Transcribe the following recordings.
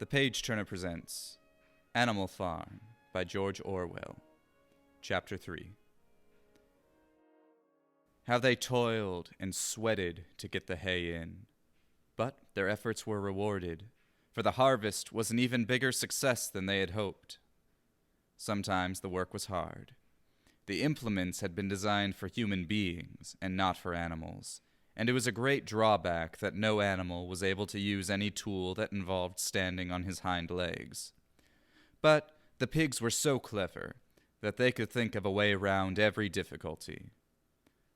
The Page Turner presents Animal Farm by George Orwell. Chapter 3. How they toiled and sweated to get the hay in. But their efforts were rewarded, for the harvest was an even bigger success than they had hoped. Sometimes the work was hard. The implements had been designed for human beings and not for animals, and it was a great drawback that no animal was able to use any tool that involved standing on his hind legs. But the pigs were so clever that they could think of a way around every difficulty.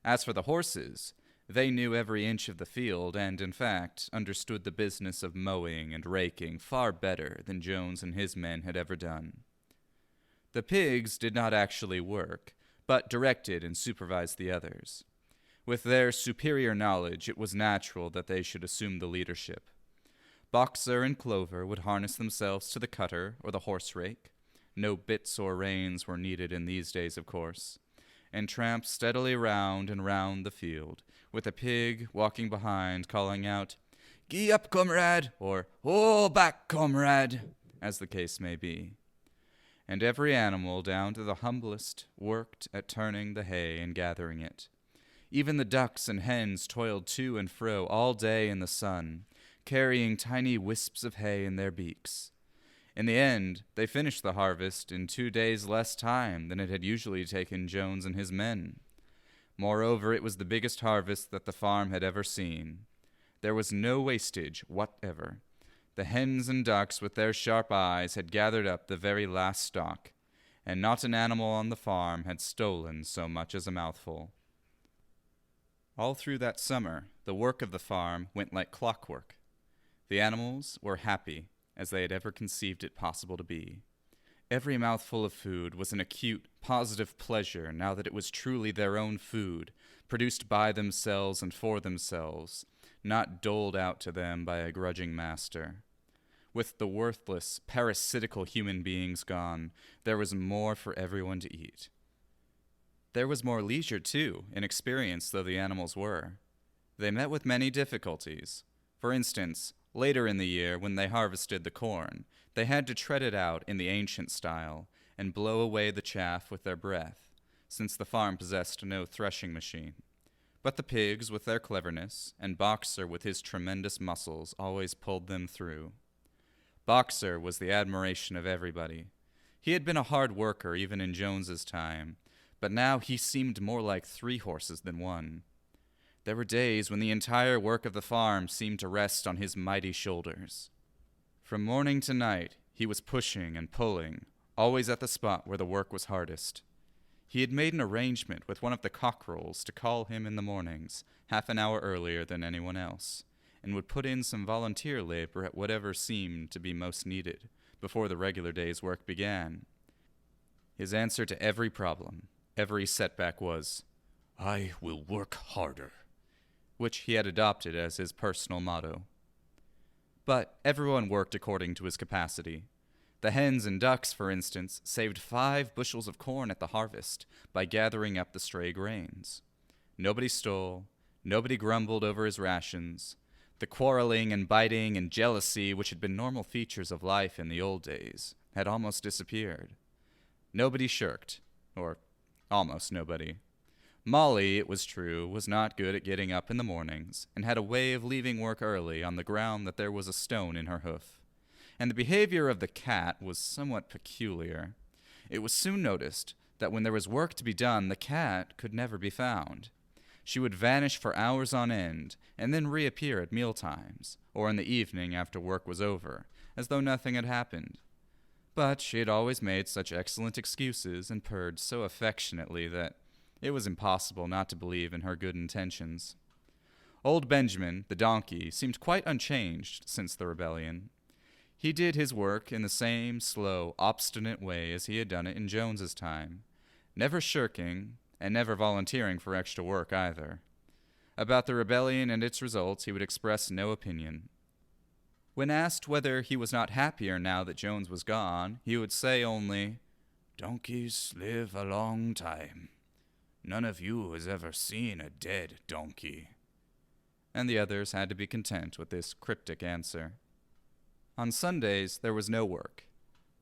As for the horses, they knew every inch of the field and, in fact, understood the business of mowing and raking far better than Jones and his men had ever done. The pigs did not actually work, but directed and supervised the others. With their superior knowledge, it was natural that they should assume the leadership. Boxer and Clover would harness themselves to the cutter or the horse rake. No bits or reins were needed in these days, of course, and tramp steadily round and round the field, with a pig walking behind, calling out, "Gee up, comrade," or "Hold back, comrade," as the case may be. And every animal, down to the humblest, worked at turning the hay and gathering it. Even the ducks and hens toiled to and fro all day in the sun, carrying tiny wisps of hay in their beaks. In the end, they finished the harvest in 2 days less time than it had usually taken Jones and his men. Moreover, it was the biggest harvest that the farm had ever seen. There was no wastage whatever. The hens and ducks with their sharp eyes had gathered up the very last stock, and not an animal on the farm had stolen so much as a mouthful. All through that summer, the work of the farm went like clockwork. The animals were happy as they had ever conceived it possible to be. Every mouthful of food was an acute, positive pleasure now that it was truly their own food, produced by themselves and for themselves, not doled out to them by a grudging master. With the worthless, parasitical human beings gone, there was more for everyone to eat. There was more leisure, too, inexperienced though the animals were. They met with many difficulties. For instance, later in the year, when they harvested the corn, they had to tread it out in the ancient style and blow away the chaff with their breath, since the farm possessed no threshing machine. But the pigs, with their cleverness, and Boxer, with his tremendous muscles, always pulled them through. Boxer was the admiration of everybody. He had been a hard worker even in Jones's time, but now he seemed more like 3 horses than 1. There were days when the entire work of the farm seemed to rest on his mighty shoulders. From morning to night, he was pushing and pulling, always at the spot where the work was hardest. He had made an arrangement with one of the cockerels to call him in the mornings, half an hour earlier than anyone else, and would put in some volunteer labor at whatever seemed to be most needed, before the regular day's work began. His answer to every problem, every setback was, "I will work harder," which he had adopted as his personal motto. But everyone worked according to his capacity. The hens and ducks, for instance, saved 5 bushels of corn at the harvest by gathering up the stray grains. Nobody stole, nobody grumbled over his rations. The quarreling and biting and jealousy, which had been normal features of life in the old days, had almost disappeared. Nobody shirked, or almost nobody. Molly, it was true, was not good at getting up in the mornings, and had a way of leaving work early on the ground that there was a stone in her hoof. And the behavior of the cat was somewhat peculiar. It was soon noticed that when there was work to be done, the cat could never be found. She would vanish for hours on end, and then reappear at mealtimes, or in the evening after work was over, as though nothing had happened. But she had always made such excellent excuses and purred so affectionately that it was impossible not to believe in her good intentions. Old Benjamin, the donkey, seemed quite unchanged since the rebellion. He did his work in the same slow, obstinate way as he had done it in Jones's time, never shirking and never volunteering for extra work either. About the rebellion and its results he would express no opinion. When asked whether he was not happier now that Jones was gone, he would say only, "Donkeys live a long time. None of you has ever seen a dead donkey." And the others had to be content with this cryptic answer. On Sundays, there was no work.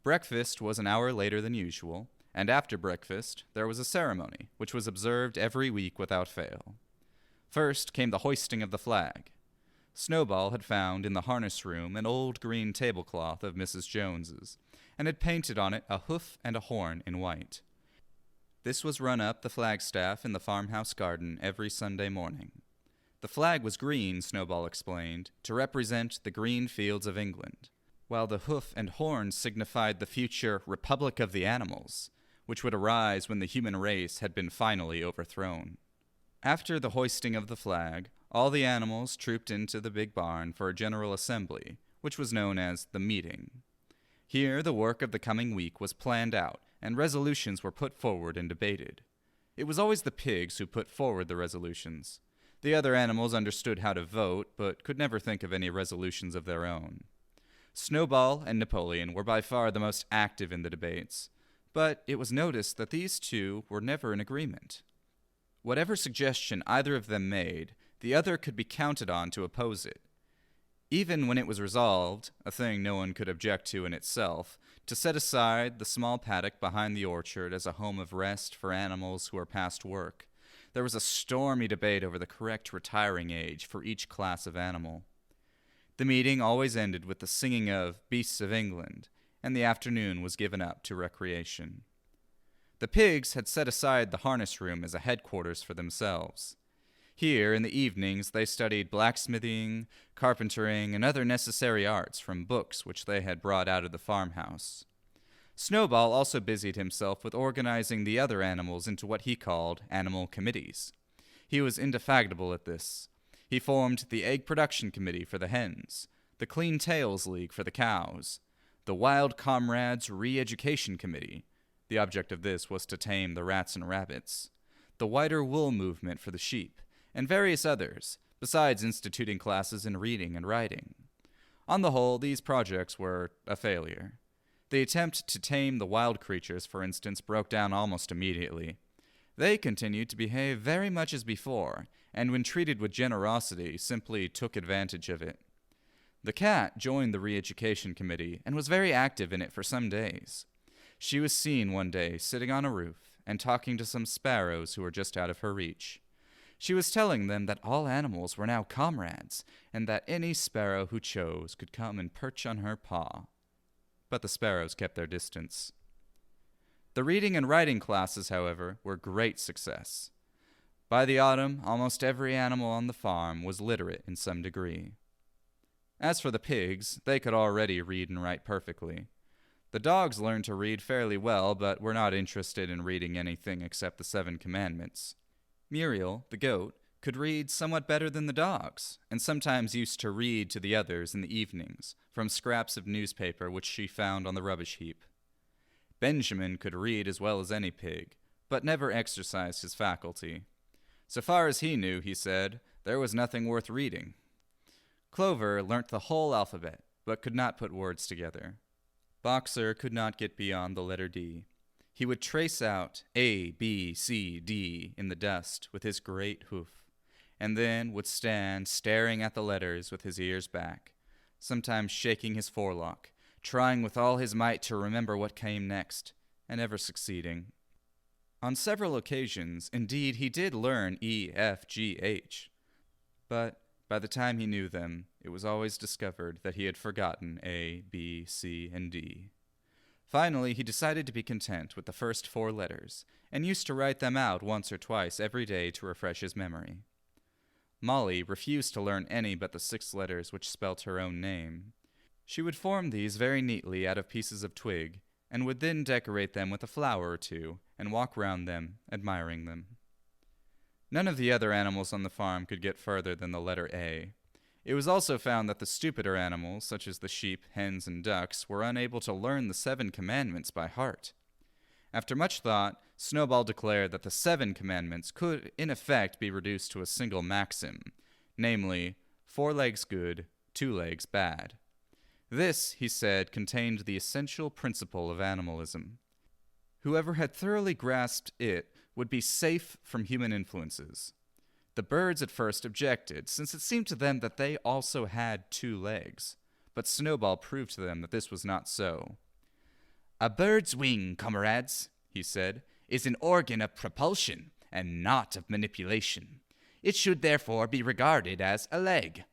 Breakfast was an hour later than usual, and after breakfast, there was a ceremony, which was observed every week without fail. First came the hoisting of the flag. Snowball had found in the harness room an old green tablecloth of Mrs. Jones's, and had painted on it a hoof and a horn in white. This was run up the flagstaff in the farmhouse garden every Sunday morning. The flag was green, Snowball explained, to represent the green fields of England, while the hoof and horn signified the future Republic of the Animals, which would arise when the human race had been finally overthrown. After the hoisting of the flag, all the animals trooped into the big barn for a general assembly, which was known as the meeting. Here the work of the coming week was planned out, and resolutions were put forward and debated. It was always the pigs who put forward the resolutions. The other animals understood how to vote, but could never think of any resolutions of their own. Snowball and Napoleon were by far the most active in the debates, but it was noticed that these two were never in agreement. Whatever suggestion either of them made, the other could be counted on to oppose it. Even when it was resolved, a thing no one could object to in itself, to set aside the small paddock behind the orchard as a home of rest for animals who are past work, there was a stormy debate over the correct retiring age for each class of animal. The meeting always ended with the singing of Beasts of England, and the afternoon was given up to recreation. The pigs had set aside the harness room as a headquarters for themselves. Here, in the evenings, they studied blacksmithing, carpentering, and other necessary arts from books which they had brought out of the farmhouse. Snowball also busied himself with organizing the other animals into what he called animal committees. He was indefatigable at this. He formed the Egg Production Committee for the hens, the Clean Tails League for the cows, the Wild Comrades Re-Education Committee. The object of this was to tame the rats and rabbits, the Whiter Wool Movement for the sheep, and various others, besides instituting classes in reading and writing. On the whole, these projects were a failure. The attempt to tame the wild creatures, for instance, broke down almost immediately. They continued to behave very much as before, and when treated with generosity, simply took advantage of it. The cat joined the Re-Education Committee and was very active in it for some days. She was seen one day sitting on a roof and talking to some sparrows who were just out of her reach. She was telling them that all animals were now comrades, and that any sparrow who chose could come and perch on her paw. But the sparrows kept their distance. The reading and writing classes, however, were great success. By the autumn, almost every animal on the farm was literate in some degree. As for the pigs, they could already read and write perfectly. The dogs learned to read fairly well, but were not interested in reading anything except the 7 Commandments. Muriel, the goat, could read somewhat better than the dogs, and sometimes used to read to the others in the evenings from scraps of newspaper which she found on the rubbish heap. Benjamin could read as well as any pig, but never exercised his faculty. So far as he knew, he said, there was nothing worth reading. Clover learnt the whole alphabet, but could not put words together. Boxer could not get beyond the letter D. He would trace out A, B, C, D in the dust with his great hoof, and then would stand staring at the letters with his ears back, sometimes shaking his forelock, trying with all his might to remember what came next, and never succeeding. On several occasions, indeed, he did learn E, F, G, H, but by the time he knew them, it was always discovered that he had forgotten A, B, C, and D. Finally, he decided to be content with the first 4 letters, and used to write them out once or twice every day to refresh his memory. Molly refused to learn any but the 6 letters which spelt her own name. She would form these very neatly out of pieces of twig, and would then decorate them with a flower or two, and walk round them, admiring them. None of the other animals on the farm could get further than the letter A. It was also found that the stupider animals, such as the sheep, hens, and ducks, were unable to learn the 7 Commandments by heart. After much thought, Snowball declared that the 7 Commandments could, in effect, be reduced to a single maxim, namely, 4 legs good, 2 legs bad. This, he said, contained the essential principle of animalism. Whoever had thoroughly grasped it would be safe from human influences. The birds at first objected, since it seemed to them that they also had 2 legs, but Snowball proved to them that this was not so. "A bird's wing, comrades," he said, "is an organ of propulsion and not of manipulation. It should therefore be regarded as a leg.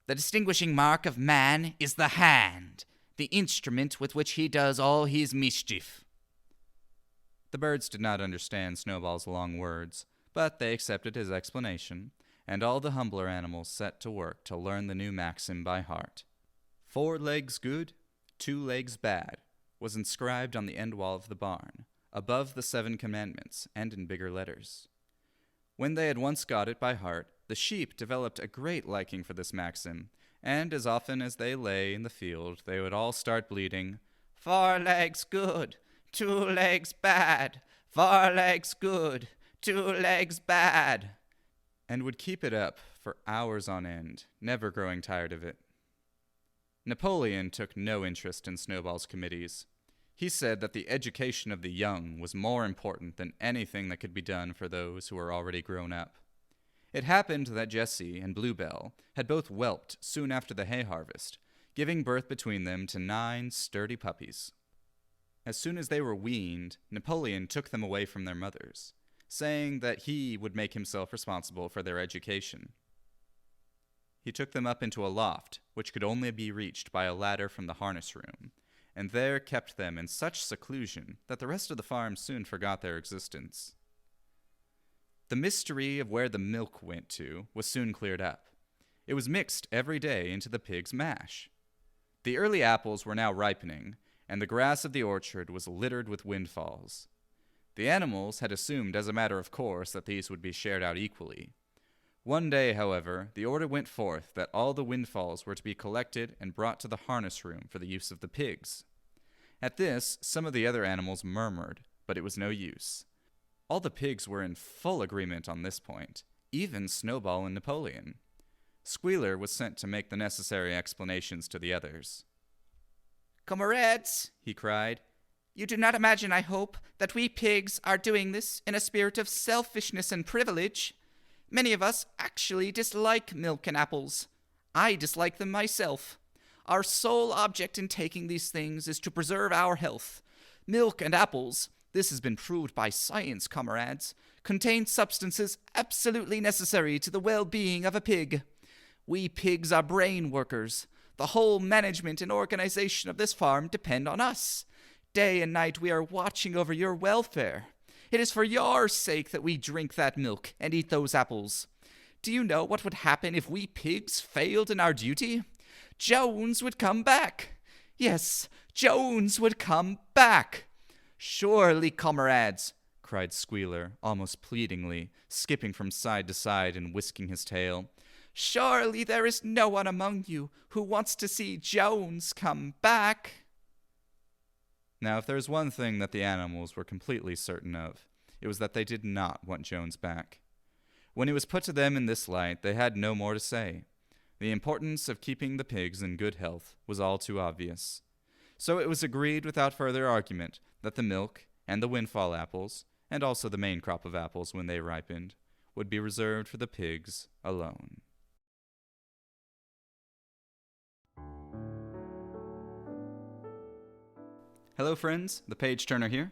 The distinguishing mark of man is the hand, the instrument with which he does all his mischief." The birds did not understand Snowball's long words, but they accepted his explanation, and all the humbler animals set to work to learn the new maxim by heart. 4 legs good, 2 legs bad, was inscribed on the end wall of the barn, above the 7 commandments, and in bigger letters. When they had once got it by heart, the sheep developed a great liking for this maxim, and as often as they lay in the field, they would all start bleating, "4 legs good, 2 legs bad, 4 legs good, 2 legs bad," and would keep it up for hours on end, never growing tired of it. Napoleon took no interest in Snowball's committees. He said that the education of the young was more important than anything that could be done for those who were already grown up. It happened that Jessie and Bluebell had both whelped soon after the hay harvest, giving birth between them to 9 sturdy puppies. As soon as they were weaned, Napoleon took them away from their mothers, saying that he would make himself responsible for their education. He took them up into a loft, which could only be reached by a ladder from the harness room, and there kept them in such seclusion that the rest of the farm soon forgot their existence. The mystery of where the milk went to was soon cleared up. It was mixed every day into the pigs' mash. The early apples were now ripening, and the grass of the orchard was littered with windfalls. The animals had assumed as a matter of course that these would be shared out equally. One day, however, the order went forth that all the windfalls were to be collected and brought to the harness room for the use of the pigs. At this, some of the other animals murmured, but it was no use. All the pigs were in full agreement on this point, even Snowball and Napoleon. Squealer was sent to make the necessary explanations to the others. "Comrades," he cried, "you do not imagine, I hope, that we pigs are doing this in a spirit of selfishness and privilege. Many of us actually dislike milk and apples. I dislike them myself. Our sole object in taking these things is to preserve our health. Milk and apples, this has been proved by science, comrades, contain substances absolutely necessary to the well-being of a pig. We pigs are brain workers. The whole management and organization of this farm depend on us. Day and night we are watching over your welfare. It is for your sake that we drink that milk and eat those apples. Do you know what would happen if we pigs failed in our duty? Jones would come back. Yes, Jones would come back. Surely, comrades," cried Squealer, almost pleadingly, skipping from side to side and whisking his tail, "surely there is no one among you who wants to see Jones come back." Now, if there was one thing that the animals were completely certain of, it was that they did not want Jones back. When it was put to them in this light, they had no more to say. The importance of keeping the pigs in good health was all too obvious. So it was agreed without further argument that the milk and the windfall apples, and also the main crop of apples when they ripened, would be reserved for the pigs alone. Hello friends, the Page Turner here.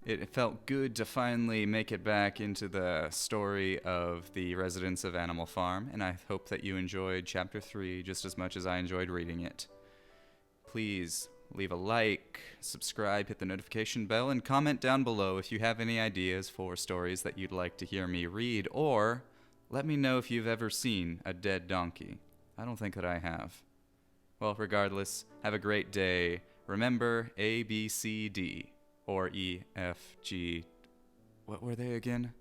It felt good to finally make it back into the story of the residents of Animal Farm, and I hope that you enjoyed Chapter 3 just as much as I enjoyed reading it. Please leave a like, subscribe, hit the notification bell, and comment down below if you have any ideas for stories that you'd like to hear me read, or let me know if you've ever seen a dead donkey. I don't think that I have. Well, regardless, have a great day. Remember A, B, C, D, or E, F, G. What were they again?